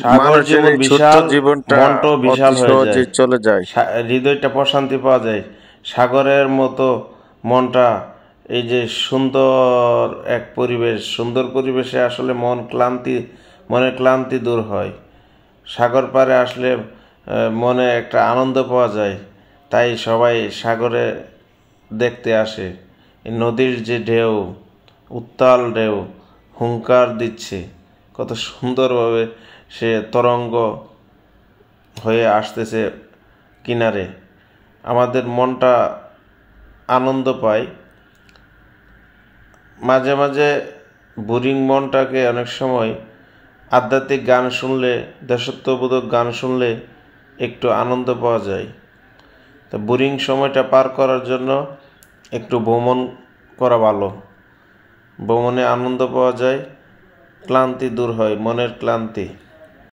সাগর মানুষের যেমন এই ছোট্ট বিশাল, জীবনটা মনটাও অতি বিশাল হয়ে যায়, সহজেই চলে যায়। হৃদয়টা প্রশান্তি পাওয়া যায়। সাগরের মতো মনটা, এই যে সুন্দর এক পরিবেশ, সুন্দর পরিবেশে আসলে মনের ক্লান্তি দূর হয়। সাগর পাড়ে আসলে মনে একটা আনন্দ পাওয়া যায়, তাই সবাই সাগরে দেখতে আসে। এই নদীর যে ঢেউ, উত্তাল ঢেউ হুঙ্কার দিচ্ছে, কত সুন্দরভাবে সে তরঙ্গ হয়ে আসতেছে কিনারে, আমাদের মনটা আনন্দ পায়। মাঝে মাঝে বোরিং মনটাকে অনেক সময় আধ্যাত্মিক গান শুনলে, দেশাত্মবোধক গান শুনলে একটু আনন্দ পাওয়া যায়। তো বোরিং সময়টা পার করার জন্য একটু ভ্রমণ করা ভালো। ভ্রমণে আনন্দ পাওয়া যায়, ক্লান্তি দূর হয়, মনের ক্লান্তি।